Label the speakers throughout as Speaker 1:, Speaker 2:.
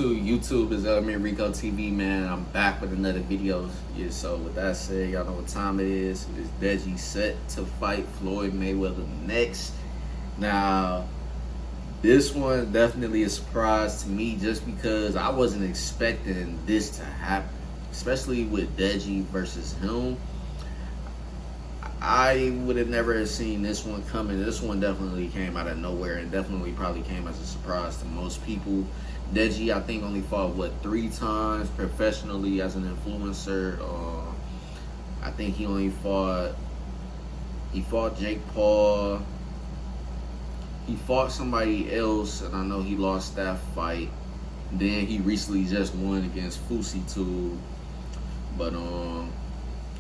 Speaker 1: YouTube is LMERicoTv, man. I'm back with another video. Yeah, so with that said, y'all know what time it is. It's Deji set to fight Floyd Mayweather next. Now, this one definitely a surprise to me just because I wasn't expecting this to happen, especially with Deji versus him. I would have never seen this one coming. This one definitely came out of nowhere and definitely probably came as a surprise to most people. Deji, I think, only fought, 3 times professionally as an influencer. I think he only fought Jake Paul. He fought somebody else, and I know he lost that fight. Then he recently just won against Fouseytube. But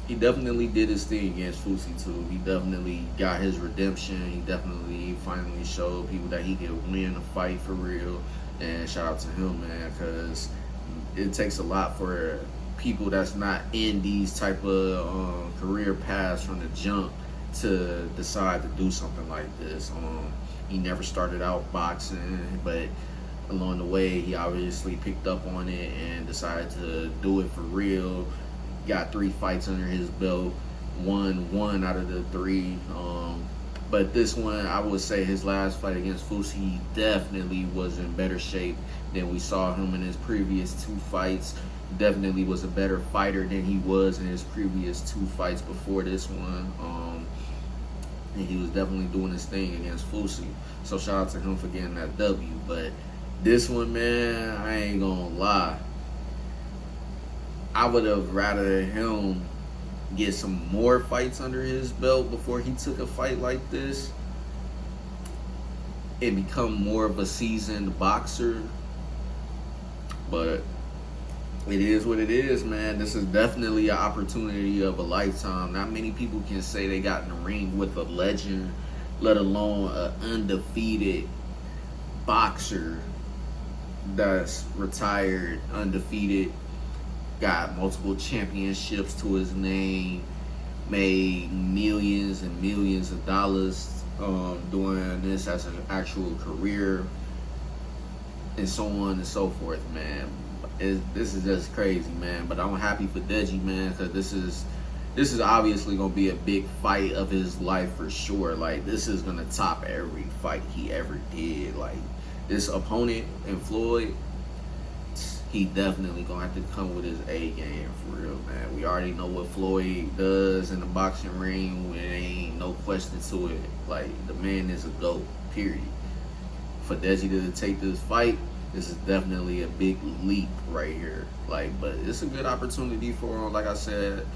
Speaker 1: he definitely did his thing against Fouseytube. He definitely got his redemption. He definitely finally showed people that he could win a fight for real. And shout out to him, man, because it takes a lot for people that's not in these type of career paths from the jump to decide to do something like this. He never started out boxing, but along the way, he obviously picked up on it and decided to do it for real. Got 3 fights under his belt, won 1 out of the 3. But this one, I would say his last fight against Fousey, he definitely was in better shape than we saw him in his previous 2 fights. Definitely was a better fighter than he was in his previous 2 fights before this one. And he was definitely doing his thing against Fousey. So shout out to him for getting that W. But this one, man, I ain't gonna lie. I would have rather him get some more fights under his belt before he took a fight like this and become more of a seasoned boxer. But it is what it is, man. This is definitely an opportunity of a lifetime. Not many people can say they got in the ring with a legend, let alone an undefeated boxer that's retired, undefeated, got multiple championships to his name, made millions and millions of dollars doing this as an actual career, and so on and so forth, man. This is just crazy, man. But I'm happy for Deji, man, because this is obviously gonna be a big fight of his life for sure. Like, this is gonna top every fight he ever did. Like, this opponent in Floyd, he definitely gonna have to come with his A game for real, man. We already know what Floyd does in the boxing ring. There ain't no question to it. Like, the man is a GOAT, period. For Deji to take this fight, this is definitely a big leap right here. Like, but it's a good opportunity for him. Like I said,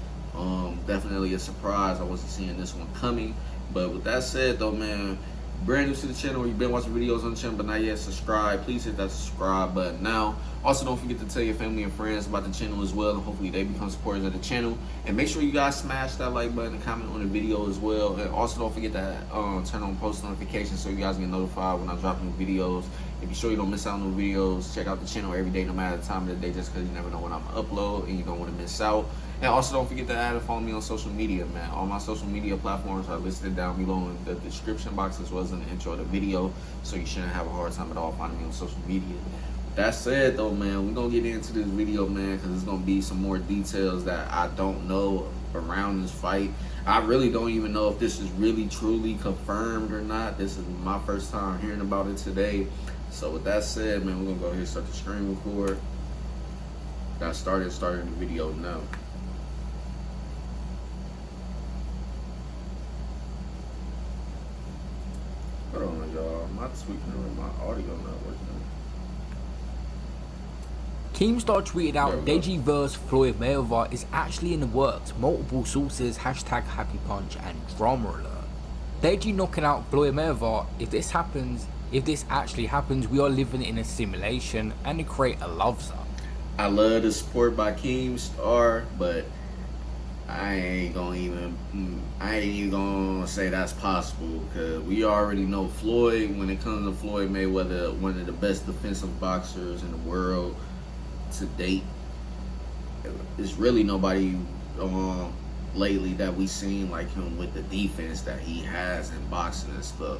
Speaker 1: definitely a surprise. I wasn't seeing this one coming. But with that said, though, man, brand new to the channel, or you've been watching videos on the channel but not yet subscribed, please hit that subscribe button now. Also, don't forget to tell your family and friends about the channel as well, and hopefully they become supporters of the channel. And make sure you guys smash that like button and comment on the video as well. And also, don't forget to turn on post notifications so you guys get notified when I drop new videos. And be sure you don't miss out on new videos. Check out the channel every day, no matter the time of the day, just because you never know when I'm going to upload and you don't want to miss out. And also, don't forget to add and follow me on social media, man. All my social media platforms are listed down below in the description box as well as in the intro of the video, so you shouldn't have a hard time at all finding me on social media. That said, though, man, we're going to get into this video, man, because there's going to be some more details that I don't know around this fight. I really don't even know if this is really truly confirmed or not. This is my first time hearing about it today. So with that said, man, we're going to go ahead and start the screen record. Got started the video now. Hold on, y'all. My tweaking or my audio not working.
Speaker 2: Keemstar tweeted out Deji vs Floyd Mayweather is actually in the works. Multiple sources, hashtag happy punch and drama alert. Deji knocking out Floyd Mayweather. If this happens, if this actually happens, we are living in a simulation and the creator loves us.
Speaker 1: I love the support by Keemstar, but I ain't even gonna say that's possible, because we already know Floyd, when it comes to Floyd Mayweather, one of the best defensive boxers in the world to date. There's really nobody lately that we seen like him with the defense that he has in boxing and stuff.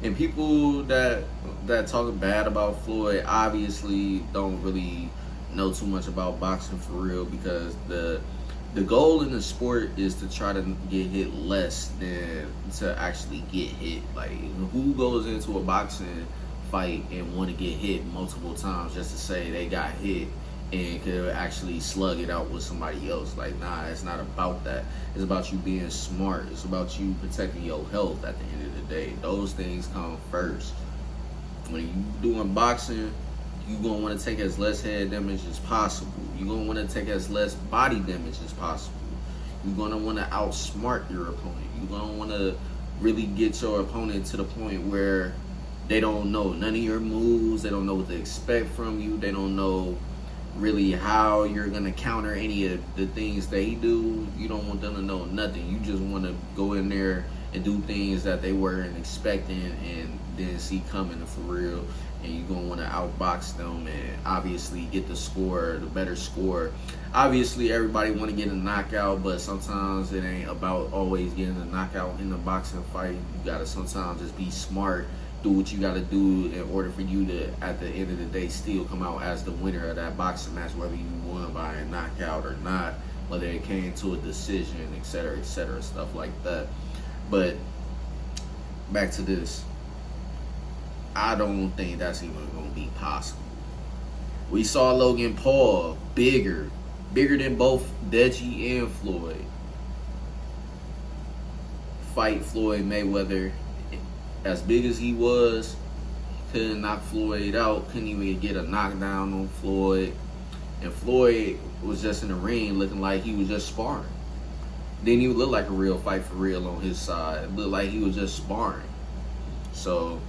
Speaker 1: And people that talk bad about Floyd obviously don't really know too much about boxing for real, because the goal in the sport is to try to get hit less than to actually get hit. Like, who goes into a boxing fight and want to get hit multiple times just to say they got hit and could actually slug it out with somebody else? Like, nah, it's not about that. It's about you being smart. It's about you protecting your health at the end of the day. Those things come first. When you doing boxing, you're going to want to take as less head damage as possible. You're going to want to take as less body damage as possible. You're going to want to outsmart your opponent. You're going to want to really get your opponent to the point where they don't know none of your moves. They don't know what to expect from you. They don't know really how you're going to counter any of the things they do. You don't want them to know nothing. You just want to go in there and do things that they weren't expecting and then see coming for real. And you're going to want to outbox them and obviously get the score, the better score. Obviously, everybody want to get a knockout, but sometimes it ain't about always getting a knockout in a boxing fight. You got to sometimes just be smart, do what you got to do in order for you to, at the end of the day, still come out as the winner of that boxing match, whether you won by a knockout or not, whether it came to a decision, etc., stuff like that. But back to this. I don't think that's even going to be possible. We saw Logan Paul, bigger than both Deji and Floyd, fight Floyd Mayweather. As big as he was, couldn't knock Floyd out, couldn't even get a knockdown on Floyd. And Floyd was just in the ring looking like he was just sparring. Didn't even look like a real fight for real on his side. It looked like he was just sparring. So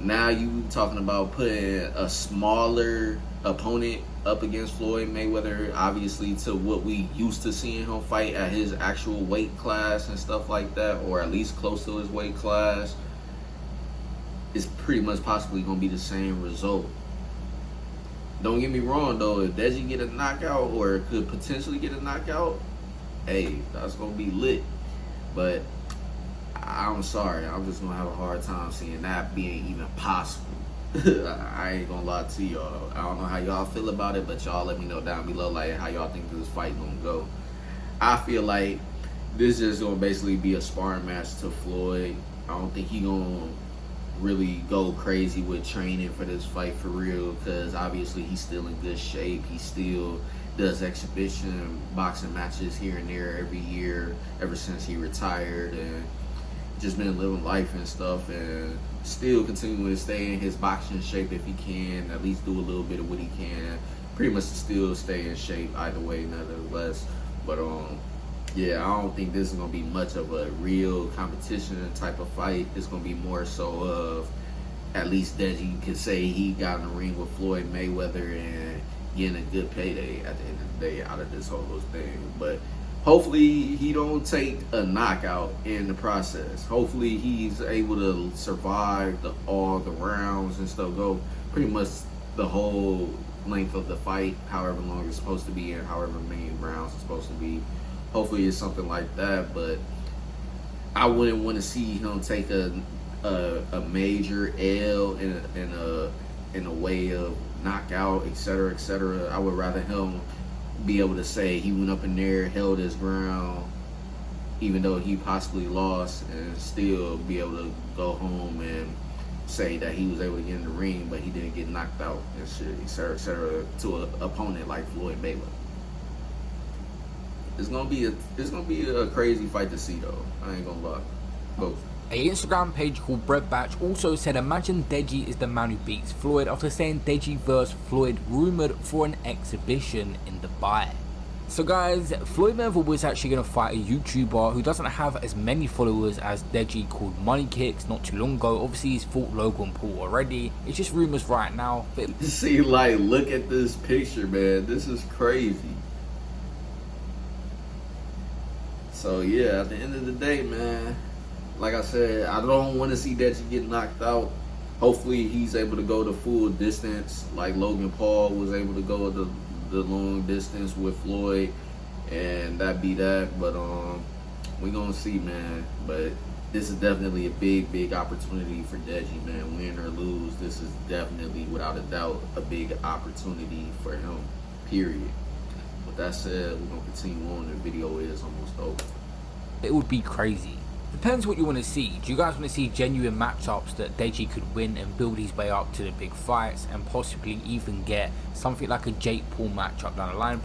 Speaker 1: now you talking about putting a smaller opponent up against Floyd Mayweather, obviously to what we used to seeing him fight at his actual weight class and stuff like that, or at least close to his weight class. It's pretty much possibly going to be the same result. Don't get me wrong though, if Deji get a knockout or could potentially get a knockout, hey, that's going to be lit. But I'm sorry, I'm just gonna have a hard time seeing that being even possible. I ain't gonna lie to y'all. I don't know how y'all feel about it, but y'all let me know down below, like, how y'all think this fight gonna go. I feel like this is gonna basically be a sparring match to Floyd. I don't think he gonna really go crazy with training for this fight for real, because obviously he's still in good shape. He still does exhibition boxing matches here and there every year ever since he retired, and just been living life and stuff, and still continuing to stay in his boxing shape if he can, at least do a little bit of what he can, pretty much still stay in shape either way nonetheless. But yeah, I don't think this is gonna be much of a real competition type of fight. It's gonna be more so of, at least Deji can say he got in the ring with Floyd Mayweather and getting a good payday at the end of the day out of this whole thing. But hopefully he don't take a knockout in the process. Hopefully he's able to survive all the rounds and stuff, go pretty much the whole length of the fight, however long it's supposed to be and however many rounds it's supposed to be. Hopefully it's something like that, but I wouldn't want to see him take a major L in a way of knockout, etc. I would rather him be able to say he went up in there, held his ground, even though he possibly lost, and still be able to go home and say that he was able to get in the ring, but he didn't get knocked out and shit, etc. to an opponent like Floyd Mayweather. It's gonna be a crazy fight to see though. I ain't gonna lie. Both.
Speaker 2: A Instagram page called Bread Batch also said, imagine Deji is the man who beats Floyd, after saying Deji vs Floyd rumoured for an exhibition in Dubai. So guys, Floyd Mayweather was actually going to fight a YouTuber who doesn't have as many followers as Deji, called Money Kicks, not too long ago. Obviously he's fought Logan Paul already. It's just rumours right now. But
Speaker 1: see, like, look at this picture, man. This is crazy. So yeah, at the end of the day, man, like I said, I don't want to see Deji get knocked out. Hopefully he's able to go the full distance like Logan Paul was able to go the long distance with Floyd, and that be that. But we gonna see, man. But this is definitely a big opportunity for Deji, man. Win or lose, this is definitely, without a doubt, a big opportunity for him, period. With that said, we're going to continue on. The video is almost over.
Speaker 2: It would be crazy. Depends what you want to see. Do you guys want to see genuine matchups that Deji could win and build his way up to the big fights and possibly even get something like a Jake Paul matchup down the line?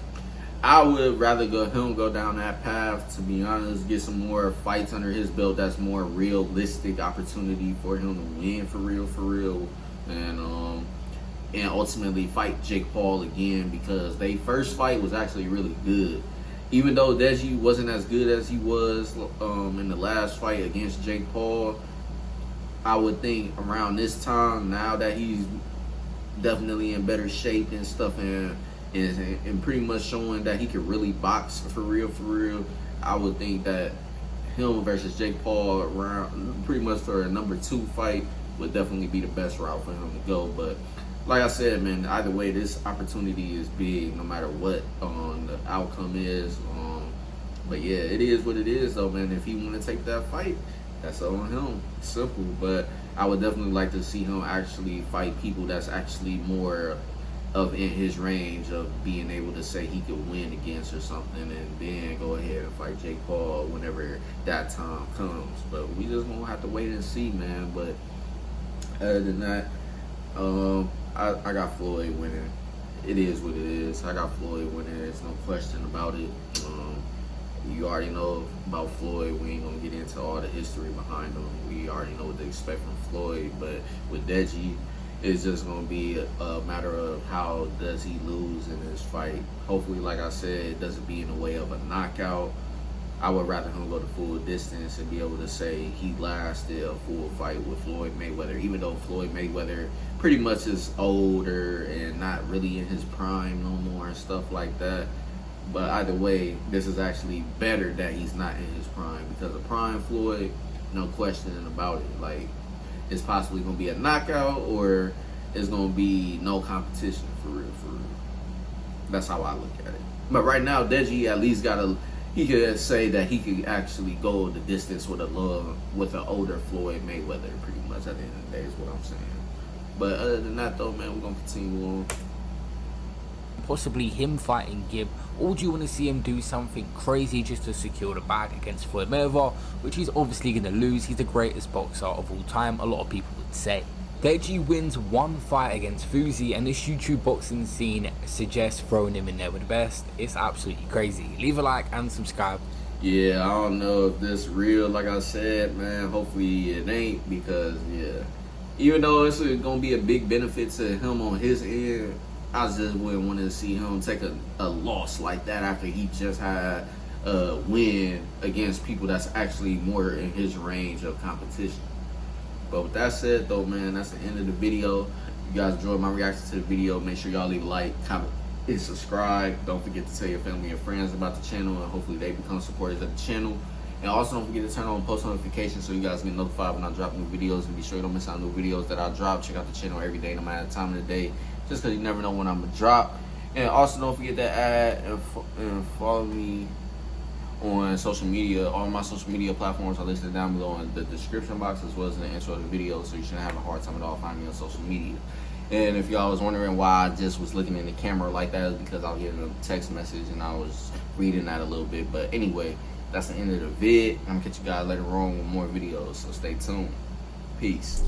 Speaker 1: I would rather him go down that path, to be honest, get some more fights under his belt that's more realistic opportunity for him to win for real, and ultimately fight Jake Paul again, because their first fight was actually really good. Even though Deji wasn't as good as he was in the last fight against Jake Paul, I would think around this time, now that he's definitely in better shape and stuff, and pretty much showing that he can really box for real, I would think that him versus Jake Paul around pretty much for a number 2 fight would definitely be the best route for him to go. But like I said, man, either way, this opportunity is big no matter what the outcome is. But yeah, it is what it is though, man. If he want to take that fight, that's on him. Simple. But I would definitely like to see him actually fight people that's actually more of in his range of being able to say he could win against or something, and then go ahead and fight Jake Paul whenever that time comes. But we just gonna have to wait and see, man. But other than that, I got Floyd winning. It is what it is. I got Floyd winning. There's no question about it. You already know about Floyd. We ain't gonna get into all the history behind him. We already know what to expect from Floyd. But with Deji, it's just going to be a matter of how does he lose in this fight. Hopefully, like I said, it doesn't be in the way of a knockout. I would rather him go the full distance and be able to say he lasted a full fight with Floyd Mayweather, even though Floyd Mayweather pretty much is older and not really in his prime no more and stuff like that. But either way, this is actually better that he's not in his prime, because a prime Floyd, no question about it. Like, it's possibly going to be a knockout, or it's going to be no competition for real. That's how I look at it. But right now, Deji at least he could say that he could actually go the distance with an older Floyd Mayweather, pretty much, at the end of the day, is what I'm saying. But other than that, though, man, we're going to continue on.
Speaker 2: Possibly him fighting Gib, or do you want to see him do something crazy just to secure the bag against Floyd Mayweather, which he's obviously going to lose? He's the greatest boxer of all time, a lot of people would say. Deji wins one fight against Fousey, and this YouTube boxing scene suggests throwing him in there with the best. It's absolutely crazy. Leave a like and subscribe.
Speaker 1: Yeah, I don't know if this real, like I said, man. Hopefully it ain't, because, yeah, even though it's going to be a big benefit to him on his end, I just wouldn't want to see him take a loss like that after he just had a win against people that's actually more in his range of competition. But with that said, though, man, that's the end of the video. If you guys enjoyed my reaction to the video, make sure y'all leave a like, comment, and subscribe. Don't forget to tell your family and friends about the channel, and hopefully they become supporters of the channel. And also don't forget to turn on post notifications so you guys get notified when I drop new videos, and be sure you don't miss out on new videos that I drop. Check out the channel every day, no matter the time of the day, just because you never know when I'm going to drop. And also don't forget to add and follow me on social media. All my social media platforms are listed down below in the description box, as well as in the intro of the video, so you shouldn't have a hard time at all finding me on social media. And if y'all was wondering why I just was looking in the camera like that, it's because I was getting a text message and I was reading that a little bit. But anyway, that's the end of the vid. I'm going to catch you guys later on with more videos, so stay tuned. Peace.